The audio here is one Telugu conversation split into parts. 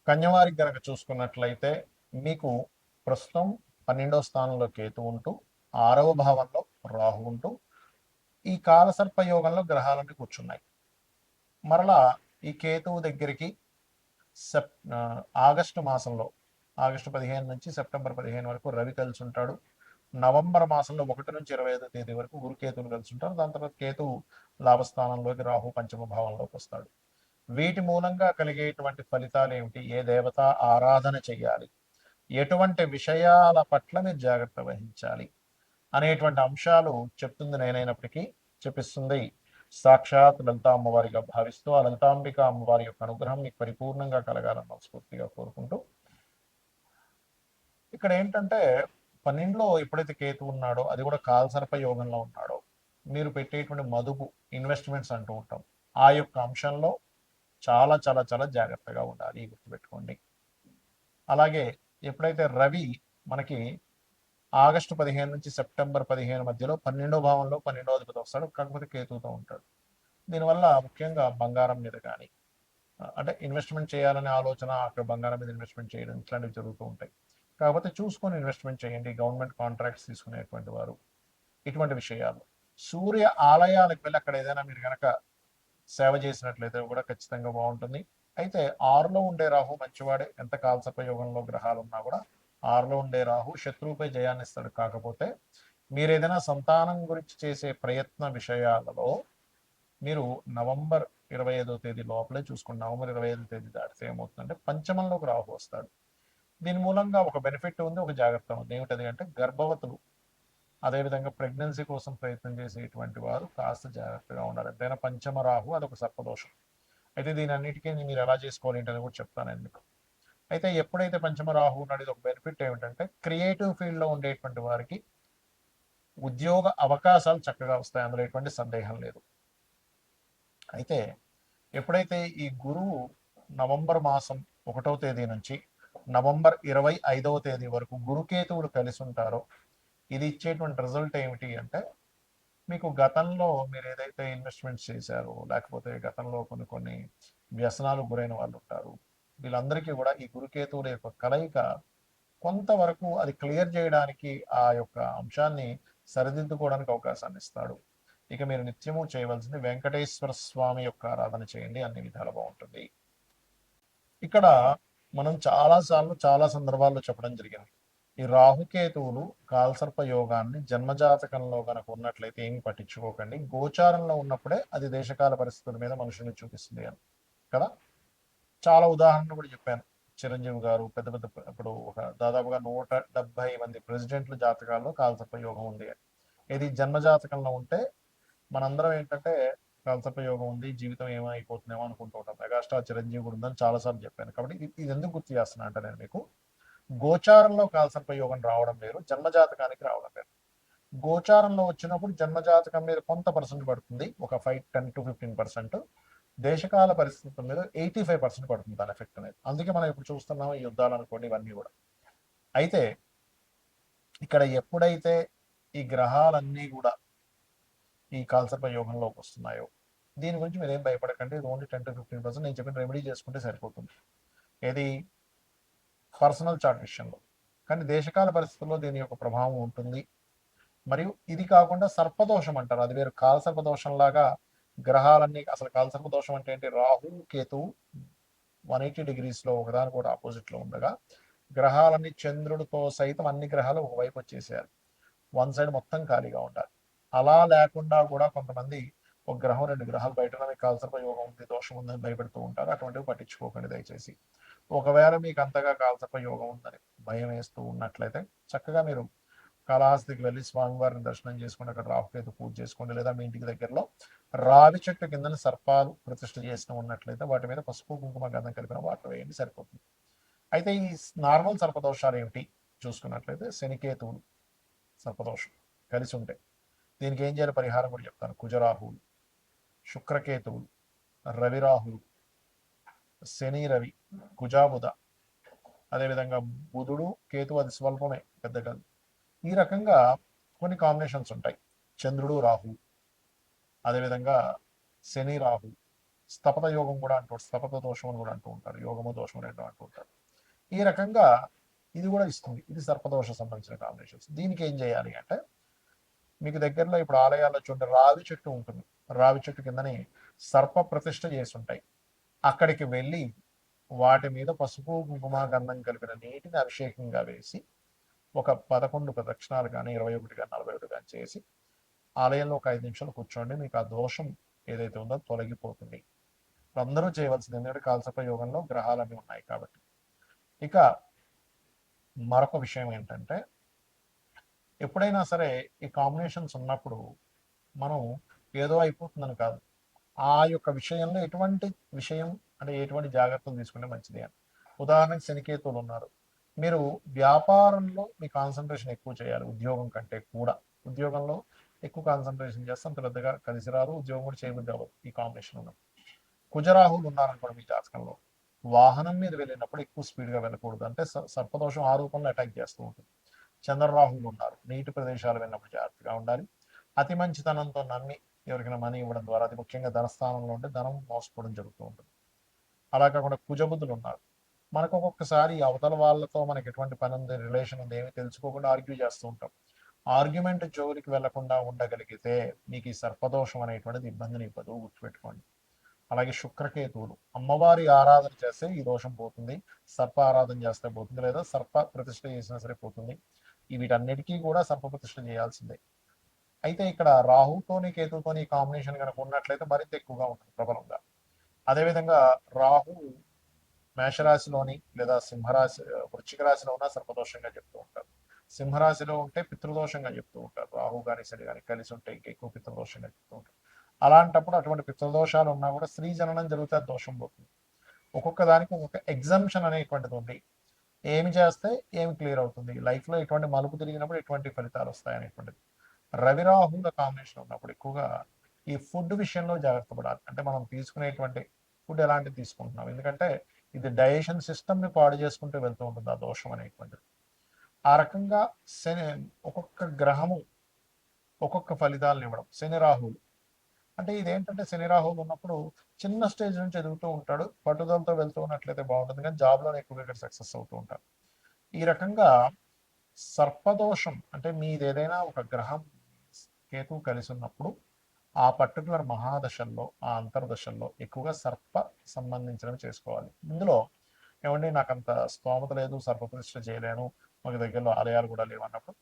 కన్యవారికి గనక చూసుకున్నట్లయితే మీకు ప్రస్తుతం 12వ స్థానంలో కేతు ఉంటూ 6వ భావంలో రాహు ఉంటూ ఈ కాలసర్ప యోగంలో గ్రహాలన్నీ కూర్చున్నాయి. మరలా ఈ కేతువు దగ్గరికి ఆగస్టు మాసంలో ఆగస్టు 15 నుంచి సెప్టెంబర్ 15 వరకు రవి కలిసి ఉంటాడు. నవంబర్ మాసంలో 1 నుంచి 25 తేదీ వరకు గురుకేతువులు కలిసి ఉంటారు. దాని తర్వాత కేతువు లాభస్థానంలోకి, రాహు పంచమ భావంలోకి వస్తాడు. వీటి మూలంగా కలిగేటువంటి ఫలితాలు ఏమిటి, ఏ దేవత ఆరాధన చేయాలి, ఎటువంటి విషయాల పట్ల మీరు జాగ్రత్త వహించాలి అనేటువంటి అంశాలు చెప్తుంది నేనైనప్పటికీ చెప్పిస్తుంది సాక్షాత్ లలితా అమ్మవారిగా భావిస్తూ ఆ లలితాంబిక అమ్మవారి యొక్క అనుగ్రహం మీకు పరిపూర్ణంగా కలగాలని మనస్ఫూర్తిగా కోరుకుంటూ, ఇక్కడ ఏంటంటే 12లో ఎప్పుడైతే కేతు ఉన్నాడో, అది కూడా కాలసర్ప యోగంలో ఉన్నాడో, మీరు పెట్టేటువంటి మదుపు ఇన్వెస్ట్మెంట్స్ అంటూ ఉంటాం, ఆ యొక్క అంశంలో చాలా చాలా చాలా జాగ్రత్తగా ఉండాలి, గుర్తుపెట్టుకోండి. అలాగే ఎప్పుడైతే రవి మనకి ఆగస్టు 15 నుంచి సెప్టెంబర్ 15 మధ్యలో 12వ భావంలో 12వ అధిపతి వస్తాడు, కాకపోతే కేతువుతో ఉంటాడు. దీనివల్ల ముఖ్యంగా బంగారం మీద కానీ, అంటే ఇన్వెస్ట్మెంట్ చేయాలనే ఆలోచన, అక్కడ బంగారం మీద ఇన్వెస్ట్మెంట్ చేయడం ఇట్లాంటివి జరుగుతూ ఉంటాయి. కాకపోతే చూసుకొని ఇన్వెస్ట్మెంట్ చేయండి. గవర్నమెంట్ కాంట్రాక్ట్స్ తీసుకునేటువంటి వారు ఇటువంటి విషయాలు, సూర్య ఆలయాలకు వెళ్ళి అక్కడ ఏదైనా మీరు కనుక సేవ చేసినట్లయితే కూడా ఖచ్చితంగా బాగుంటుంది. అయితే 6లో ఉండే రాహు మంచివాడే, ఎంత కాలసర్ప యోగంలో గ్రహాలు ఉన్నా కూడా 6లో ఉండే రాహు శత్రువుపై జయాన్ని ఇస్తాడు. కాకపోతే మీరు ఏదైనా సంతానం గురించి చేసే ప్రయత్న విషయాలలో మీరు నవంబర్ 25వ తేదీ లోపలే చూసుకోండి. నవంబర్ 25వ తేదీ దాటితే ఏమవుతుందంటే పంచమంలోకి రాహు వస్తాడు. దీని మూలంగా ఒక బెనిఫిట్ ఉంది, ఒక జాగ్రత్త ఉంది. ఏమిటది అంటే గర్భవతులు, అదేవిధంగా ప్రెగ్నెన్సీ కోసం ప్రయత్నం చేసేటువంటి వారు కాస్త జాగ్రత్తగా ఉండాలి. ఎంతైనా పంచమ రాహు అదొక సర్పదోషం. అయితే దీని అన్నిటికీ మీరు ఎలా చేసుకోవాలి ఏంటని కూడా చెప్తాను నేను మీకు. అయితే ఎప్పుడైతే పంచమ రాహు ఉన్నాడు, ఇది ఒక బెనిఫిట్ ఏమిటంటే క్రియేటివ్ ఫీల్డ్లో ఉండేటువంటి వారికి ఉద్యోగ అవకాశాలు చక్కగా వస్తాయి, అందులో ఎటువంటి సందేహం లేదు. అయితే ఎప్పుడైతే ఈ గురువు నవంబర్ మాసం 1వ తేదీ నుంచి నవంబర్ 25వ తేదీ వరకు గురుకేతువులు కలిసి ఉంటారో, ఇది ఇచ్చేటువంటి రిజల్ట్ ఏమిటి అంటే, మీకు గతంలో మీరు ఏదైతే ఇన్వెస్ట్మెంట్స్ చేశారో, లేకపోతే గతంలో కొన్ని కొన్ని వ్యసనాలు గురైన వాళ్ళు ఉంటారు, వీళ్ళందరికీ కూడా ఈ గురుకేతువుల యొక్క కలయిక కొంతవరకు అది క్లియర్ చేయడానికి, ఆ యొక్క అంశాన్ని సరిదిద్దుకోవడానికి అవకాశాన్ని ఇస్తాడు. ఇక మీరు నిత్యము చేయవలసింది వెంకటేశ్వర స్వామి యొక్క ఆరాధన చేయండి, అన్ని విధాలు బాగుంటుంది. ఇక్కడ మనం చాలాసార్లు చాలా సందర్భాల్లో చెప్పడం జరిగింది, ఈ రాహుకేతువులు కాలసర్ప యోగాన్ని జన్మజాతకంలో కనుక ఉన్నట్లయితే ఏమి పట్టించుకోకండి, గోచారంలో ఉన్నప్పుడే అది దేశకాల పరిస్థితుల మీద మనుషుల్ని చూపిస్తుంది అని కదా. చాలా ఉదాహరణలు కూడా చెప్పాను. చిరంజీవి గారు పెద్ద పెద్ద ఇప్పుడు ఒక దాదాపుగా 170 మంది ప్రెసిడెంట్ల జాతకాల్లో కాలసర్ప యోగం ఉంది అని. ఇది జన్మజాతకంలో ఉంటే మనందరం ఏంటంటే కాలసర్ప యోగం ఉంది, జీవితం ఏమైపోతుందేమో అనుకుంటూ ఉంటాం. మెగాస్టార్ చిరంజీవి కూడా ఉందని చాలాసార్లు చెప్పాను. కాబట్టి ఇది ఎందుకు గుర్తు చేస్తున్నా అంటే, నేను మీకు గోచారంలో కాలసర్ప యోగం రావడం వేరు, జన్మజాతకానికి రావడం వేరు. గోచారంలో వచ్చినప్పుడు జన్మజాతకం మీద కొంత పర్సెంట్ పడుతుంది, ఒక 10 to 15%. దేశకాల పరిస్థితుల మీద 85% పడుతుంది దాని ఎఫెక్ట్ అనేది. అందుకే మనం ఇప్పుడు చూస్తున్నాం ఈ యుద్ధాలు అనుకోండి, ఇవన్నీ కూడా. అయితే ఇక్కడ ఎప్పుడైతే ఈ గ్రహాలన్నీ కూడా ఈ కాలసర్ప యోగంలోకి వస్తున్నాయో, దీని గురించి మీరు ఏం భయపడకండి. ఇది ఓన్లీ 10 to 15% నేను చెప్పిన రెమెడీ చేసుకుంటే సరిపోతుంది, ఏది పర్సనల్ చార్ట్ విషయంలో. కానీ దేశకాల పరిస్థితుల్లో దీని యొక్క ప్రభావం ఉంటుంది. మరియు ఇది కాకుండా సర్పదోషం అంటారు, అది వేరు. కాలసర్పదోషం లాగా గ్రహాలన్నీ, అసలు కాలసర్పదోషం అంటే ఏంటి, రాహు కేతు 180 degreesలో ఒకదాని కూడా ఆపోజిట్లో ఉండగా గ్రహాలన్నీ చంద్రుడితో సైతం అన్ని గ్రహాలు ఒకవైపు వచ్చేసేయాలి, వన్ సైడ్ మొత్తం ఖాళీగా ఉండాలి. అలా లేకుండా కూడా కొంతమంది ఒక గ్రహం 2 గ్రహాలు బయట మీకు కాలసర్ప యోగం ఉంది, దోషం ఉందని భయపెడుతూ ఉంటారు. అటువంటివి పట్టించుకోకండి దయచేసి. ఒకవేళ మీకు అంతగా కాలసర్ప యోగం ఉందని భయం వేస్తూ ఉన్నట్లయితే చక్కగా మీరు కాళహస్తికి వెళ్ళి స్వామివారిని దర్శనం చేసుకుని అక్కడ రాహుకేతు పూజ చేసుకోండి. లేదా మీ ఇంటికి దగ్గరలో రావి చెట్టు కింద సర్పాలు ప్రతిష్ఠ చేసిన ఉన్నట్లయితే వాటి మీద పసుపు కుంకుమ గంధం కలిపిన వాటర్ వేయండి, సరిపోతుంది. అయితే ఈ నార్మల్ సర్పదోషాలు ఏమిటి చూసుకున్నట్లయితే, శనికేతువులు సర్పదోషం కలిసి ఉంటాయి. దీనికి ఏం చేయాలి పరిహారం కూడా చెప్తాను. కుజరాహువులు, శుక్రకేతువులు, రవిరాహులు, శని రవి, కుజాబుధ, అదేవిధంగా బుధుడు కేతు, అది స్వల్పమే, పెద్ద కాదు. ఈ రకంగా కొన్ని కాంబినేషన్స్ ఉంటాయి. చంద్రుడు రాహు, అదేవిధంగా శని రాహు, స్థపత యోగం కూడా అంటూ స్థపత దోషం అని కూడా అంటూ ఉంటారు, యోగము దోషం రెండు అంటూ ఉంటారు. ఈ రకంగా ఇది కూడా ఇస్తుంది. ఇది సర్పదోష సంబంధించిన కాంబినేషన్స్. దీనికి ఏం చేయాలి అంటే, మీకు దగ్గరలో ఇప్పుడు ఆలయాల్లో చూడండి రావి చెట్టు ఉంటుంది, రావి చెట్టు కిందని సర్ప ప్రతిష్ఠ చేసి ఉంటాయి. అక్కడికి వెళ్ళి వాటి మీద పసుపు కుంకుమ గంధం కలిపిన నీటిని అభిషేకంగా వేసి ఒక 11 ప్రదక్షిణాలు కానీ 21 కానీ 41 కానీ చేసి ఆలయంలో ఒక 5 నిమిషాలు కూర్చోండి. మీకు ఆ దోషం ఏదైతే ఉందో తొలగిపోతుంది. అందరూ చేయవలసింది, ఎందుకంటే కాలసర్ప యోగంలో గ్రహాలన్నీ ఉన్నాయి కాబట్టి. ఇక మరొక విషయం ఏంటంటే, ఎప్పుడైనా సరే ఈ కాంబినేషన్స్ ఉన్నప్పుడు మనం ఏదో అయిపోతుందని కాదు, ఆ యొక్క విషయంలో ఎటువంటి విషయం అంటే ఎటువంటి జాగ్రత్తలు తీసుకుంటే మంచిది అని. ఉదాహరణకి శనికేతువులు ఉన్నారు, మీరు వ్యాపారంలో మీ కాన్సన్ట్రేషన్ ఎక్కువ చేయాలి ఉద్యోగం కంటే కూడా. ఉద్యోగంలో ఎక్కువ కాన్సన్ట్రేషన్ చేస్తే అంత పెద్దగా కలిసి రాదు, ఉద్యోగం కూడా చేయబుద్ధి అవ్వదు ఈ కాంబినేషన్ ఉన్నప్పుడు. కుజరాహులు ఉన్నారనుకోండి మీ జాతకంలో, వాహనం మీద వెళ్ళినప్పుడు ఎక్కువ స్పీడ్గా వెళ్ళకూడదు, అంటే సర్పదోషం ఆ రూపంలో అటాక్ చేస్తూ ఉంటుంది. చంద్రరాహులు ఉన్నారు, నీటి ప్రదేశాలు వెళ్ళినప్పుడు జాగ్రత్తగా ఉండాలి. అతి మంచితనంతో నమ్మి ఎవరికైనా మనీ ఇవ్వడం ద్వారా, అది ముఖ్యంగా ధనస్థానంలో ఉంటే ధనం మోసపోవడం జరుగుతూ ఉంటుంది. అలా కాకుండా కుజబుద్ధులు ఉన్నారు, మనకు ఒక్కొక్కసారి అవతల వాళ్ళతో మనకి ఎటువంటి పని ఉంది, రిలేషన్ ఉంది, ఏమి తెలుసుకోకుండా ఆర్గ్యూ చేస్తూ ఉంటాం. ఆర్గ్యుమెంట్ జోలికి వెళ్లకుండా ఉండగలిగితే మీకు ఈ సర్పదోషం అనేటువంటిది ఇబ్బందిని ఇవ్వదు, గుర్తుపెట్టుకోండి. అలాగే శుక్రకేతువులు, అమ్మవారి ఆరాధన చేస్తే ఈ దోషం పోతుంది, సర్ప ఆరాధన చేస్తే పోతుంది, లేదా సర్ప ప్రతిష్ఠ చేసినా సరే పోతుంది. వీటన్నిటికీ కూడా సర్ప ప్రతిష్ఠ చేయాల్సిందే. అయితే ఇక్కడ రాహుతోని కేతుతోని కాంబినేషన్ కనుక ఉన్నట్లయితే మరింత ఎక్కువగా ఉంటుంది ప్రబలంగా. అదేవిధంగా రాహు మేషరాశిలోని లేదా సింహరాశి వృశ్చిక రాశిలో ఉన్న సర్పదోషంగా చెప్తూ ఉంటారు. సింహరాశిలో ఉంటే పితృదోషంగా చెప్తూ ఉంటారు. రాహు కానీ శని కానీ కలిసి ఉంటే ఇంకా ఎక్కువ పితృదోషంగా చెప్తూ ఉంటారు. అలాంటప్పుడు అటువంటి పితృదోషాలు ఉన్నా కూడా స్త్రీ జననం జరిగితే దోషం పోతుంది. ఒక్కొక్క దానికి ఒక్కొక్క ఎగ్జంప్షన్ అనేటువంటిది ఉంది. ఏమి చేస్తే ఏమి క్లియర్ అవుతుంది, లైఫ్లో ఎటువంటి మలుపు తిరిగినప్పుడు ఎటువంటి ఫలితాలు వస్తాయి అనేటువంటిది. రవిరాహుల కాంబినేషన్ ఉన్నప్పుడు ఎక్కువగా ఈ ఫుడ్ విషయంలో జాగ్రత్త పడాలి. అంటే మనం తీసుకునేటువంటి ఫుడ్ ఎలాంటిది తీసుకుంటున్నాం, ఎందుకంటే ఇది డైజెషన్ సిస్టమ్ని పాడు చేసుకుంటూ వెళ్తూ ఉంటుంది ఆ దోషం అనేటువంటిది. ఆ రకంగా శని ఒక్కొక్క గ్రహము ఒక్కొక్క ఫలితాలను ఇవ్వడం. శని రాహువులు అంటే ఇదేంటంటే, శని రాహువులు ఉన్నప్పుడు చిన్న స్టేజ్ నుంచి ఎదుగుతూ ఉంటాడు, పట్టుదలతో వెళ్తూ ఉన్నట్లయితే బాగుంటుంది, కానీ జాబ్లోనే ఎక్కువగా ఇక్కడ సక్సెస్ అవుతూ ఉంటారు. ఈ రకంగా సర్పదోషం అంటే మీది ఏదైనా ఒక గ్రహం కేతువు కలిసి ఉన్నప్పుడు ఆ పర్టికులర్ మహాదశల్లో, ఆ అంతర్దశల్లో ఎక్కువగా సర్ప సంబంధించినవి చేసుకోవాలి. ఇందులో ఏమండి నాకు అంత స్తోమత లేదు, సర్పప్రతిష్ఠ చేయలేను, మాకు దగ్గరలో ఆలయాలు కూడా లేవు అన్నప్పుడు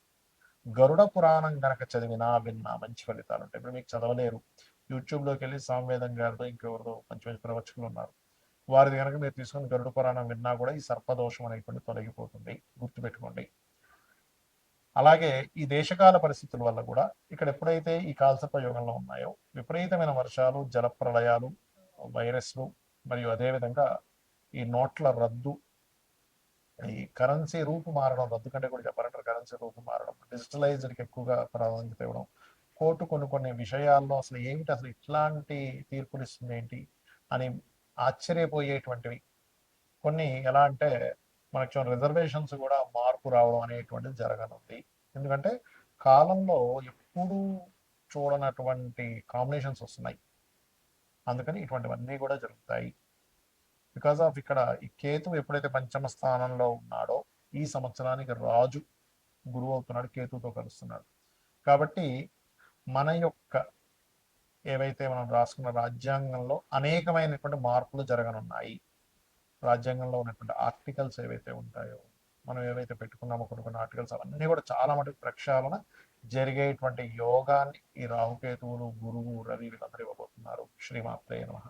గరుడ పురాణం గనక చదివినా విన్నా మంచి ఫలితాలు ఉంటాయి. ఇప్పుడు మీకు చదవలేరు, యూట్యూబ్లోకి వెళ్ళి సామవేదం గారితో ఇంకెవరితో మంచి మంచి ప్రవచకులు ఉన్నారు, వారిది కనుక మీరు తీసుకుని గరుడ పురాణం విన్నా కూడా ఈ సర్పదోషం అనేటువంటి తొలగిపోతుంది, గుర్తుపెట్టుకోండి. అలాగే ఈ దేశకాల పరిస్థితుల వల్ల కూడా ఇక్కడ ఎప్పుడైతే ఈ కాలసర్ప యోగంలో ఉన్నాయో విపరీతమైన వర్షాలు, జల ప్రళయాలు, వైరస్లు, మరియు అదేవిధంగా ఈ నోట్ల రద్దు, ఈ కరెన్సీ రూపు మారడం, రద్దు కంటే కూడా చెప్పాలంటే కరెన్సీ రూపు మారడం, డిజిటలైజ్డ్కి ఎక్కువగా ప్రాధాన్యత ఇవ్వడం, కోర్టు కొన్ని కొన్ని విషయాల్లో అసలు ఏమిటి, అసలు ఇట్లాంటి తీర్పులు ఇస్తుంది ఏంటి అని ఆశ్చర్యపోయేటువంటివి కొన్ని. ఎలా అంటే మనకి రిజర్వేషన్స్ కూడా మార్పు రావడం అనేటువంటిది జరగనుంది. ఎందుకంటే కాలంలో ఎప్పుడూ చూడనటువంటి కాంబినేషన్స్ వస్తున్నాయి, అందుకని ఇటువంటివన్నీ కూడా జరుగుతాయి. బికాస్ ఆఫ్ ఇక్కడ ఈ కేతు ఎప్పుడైతే పంచమ స్థానంలో ఉన్నాడో ఈ సంవత్సరానికి రాజు గురువు అవుతున్నాడు, కేతుతో కలుస్తున్నాడు. కాబట్టి మన యొక్క ఏవైతే మనం రాసుకున్న రాజ్యాంగంలో అనేకమైనటువంటి మార్పులు జరగనున్నాయి. రాజ్యాంగంలో ఉన్నటువంటి ఆర్టికల్స్ ఏవైతే ఉంటాయో, మనం ఏవైతే పెట్టుకున్నామో కొన్ని కొన్ని ఆర్టికల్స్, అవన్నీ కూడా చాలా మటుకు ప్రక్షాళన జరిగేటువంటి యోగాన్ని ఈ రాహుకేతువులు, గురువు, రవి వీళ్ళందరూ ఇవ్వబోతున్నారు. శ్రీమాత్రే నమః.